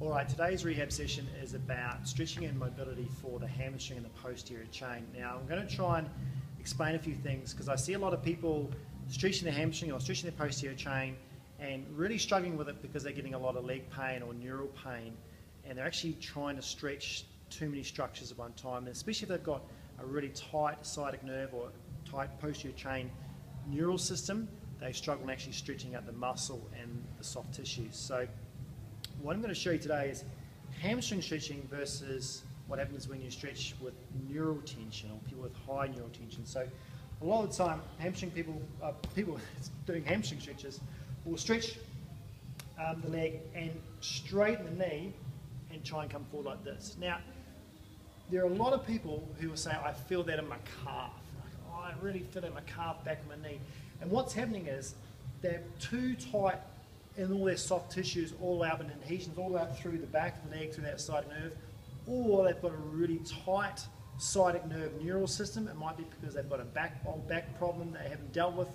Alright, today's rehab session is about stretching and mobility for the hamstring and the posterior chain. Now I'm going to try and explain a few things because I see a lot of people stretching the hamstring or stretching the posterior chain and really struggling with it because they're getting a lot of leg pain or neural pain, and they're actually trying to stretch too many structures at one time, and especially if they've got a really tight sciatic nerve or tight posterior chain neural system, they struggle in actually stretching out the muscle and the soft tissues. So what I'm going to show you today is hamstring stretching versus what happens when you stretch with neural tension or people with high neural tension. So a lot of the time, hamstring people doing hamstring stretches will stretch the leg and straighten the knee and try and come forward like this. Now, there are a lot of people who will say, I feel that in my calf. Like, oh, I really feel it in my calf, back of my knee. And what's happening is they're too tight in all their soft tissues, all out in adhesions, all out through the back of the leg, through that sciatic nerve, or they've got a really tight sciatic nerve neural system. It might be because they've got a old back problem they haven't dealt with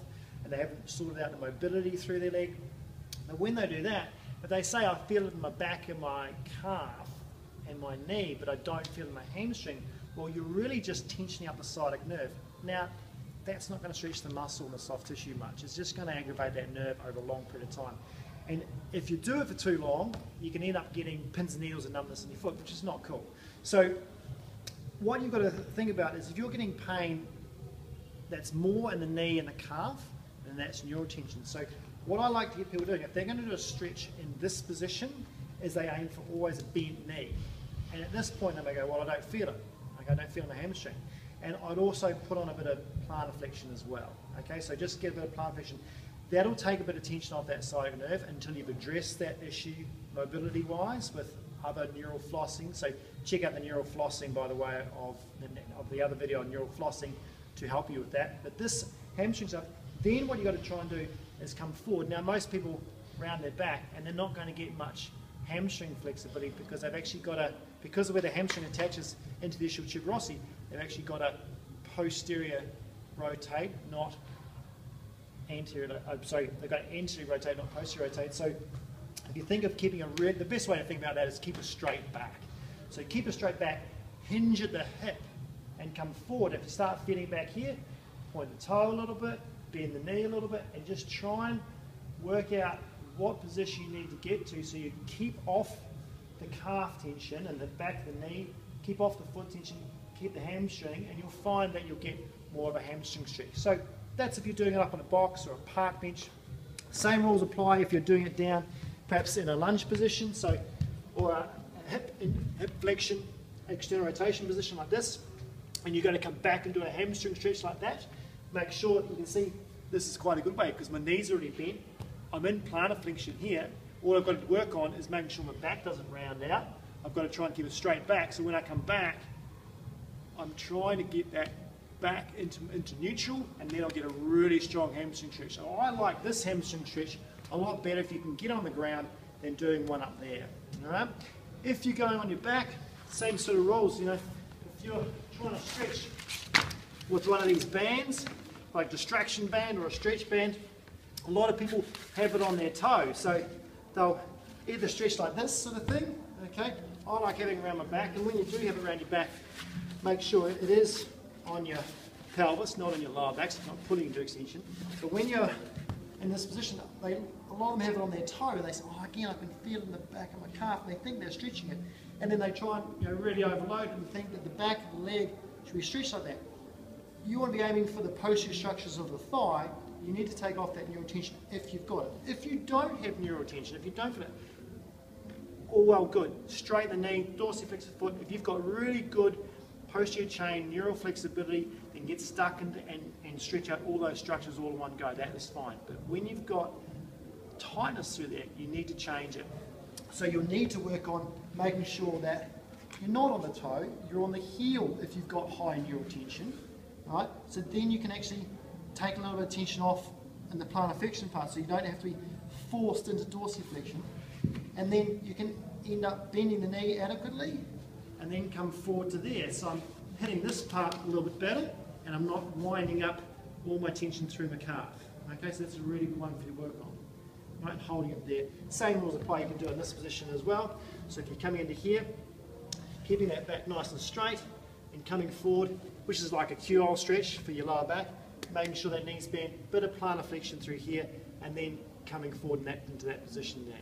and they haven't sorted out the mobility through their leg. But when they do that, if they say, I feel it in my back and my calf and my knee, but I don't feel it in my hamstring, well, you're really just tensioning up the sciatic nerve. Now, that's not going to stretch the muscle and the soft tissue much. It's just going to aggravate that nerve over a long period of time. And if you do it for too long, you can end up getting pins and needles and numbness in your foot, which is not cool. So what you've got to think about is if you're getting pain that's more in the knee and the calf, then that's neural tension. So what I like to get people doing, if they're going to do a stretch in this position, is they aim for always a bent knee. And at this point, they may go, well, I don't feel it. Like, I don't feel my hamstring. And I'd also put on a bit of plantar flexion as well. Okay, so just get a bit of plantar flexion. That'll take a bit of tension off that sciatic nerve until you've addressed that issue mobility-wise with other neural flossing. So check out the neural flossing, by the way, of the other video on neural flossing to help you with that. But this hamstring stuff, then what you've got to try and do is come forward. Now, most people round their back, and they're not going to get much hamstring flexibility because they've actually got a, because of where the hamstring attaches into the ischial tuberosity, they've actually got a posterior rotate, not anterior, they've got anterior rotate, not posterior rotate. So if you think of keeping the best way to think about that is keep a straight back. So keep a straight back, hinge at the hip, and come forward. If you start feeling back here, point the toe a little bit, bend the knee a little bit, and just try and work out what position you need to get to so you keep off the calf tension and the back of the knee, keep off the foot tension, keep the hamstring, and you'll find that you'll get more of a hamstring stretch. So that's if you're doing it up on a box or a park bench. Same rules apply if you're doing it down, perhaps in a lunge position, so or a hip flexion, external rotation position like this, and you're going to come back and do a hamstring stretch like that. Make sure you can see this is quite a good way because my knees are already bent. I'm in plantar flexion here. All I've got to work on is making sure my back doesn't round out. I've got to try and keep it straight back, so when I come back, I'm trying to get that back into neutral, and then I'll get a really strong hamstring stretch. So I like this hamstring stretch a lot better if you can get on the ground than doing one up there. All right? If you're going on your back, same sort of rules. You know, if you're trying to stretch with one of these bands, like distraction band or a stretch band, a lot of people have it on their toe. So they'll either stretch like this sort of thing. Okay, I like having it around my back, and when you do have it around your back, make sure it is on your pelvis, not on your lower back, so it's not pulling into extension. But when you're in this position, a lot of them have it on their toe, and they say, oh, again, I can feel it in the back of my calf, and they think they're stretching it. And then they try and really overload it and think that the back of the leg should be stretched like that. You want to be aiming for the posterior structures of the thigh. You need to take off that neural tension if you've got it. If you don't have neural tension, if you don't feel it, all well good. Straighten the knee, dorsiflex the foot. If you've got really good posterior chain neural flexibility, then get stuck and stretch out all those structures all in one go. That is fine. But when you've got tightness through there, you need to change it. So you'll need to work on making sure that you're not on the toe, you're on the heel if you've got high neural tension. Right? So then you can actually take a little bit of tension off in the plantar flexion part, so you don't have to be forced into dorsiflexion. And then you can end up bending the knee adequately and then come forward to there. So I'm hitting this part a little bit better, and I'm not winding up all my tension through my calf. Okay, so that's a really good one for you to work on. Right, holding it there. Same rules apply, you can do it in this position as well. So if you're coming into here, keeping that back nice and straight and coming forward, which is like a Q-roll stretch for your lower back, making sure that knee's bent, bit of plantar flexion through here, and then coming forward into that position there.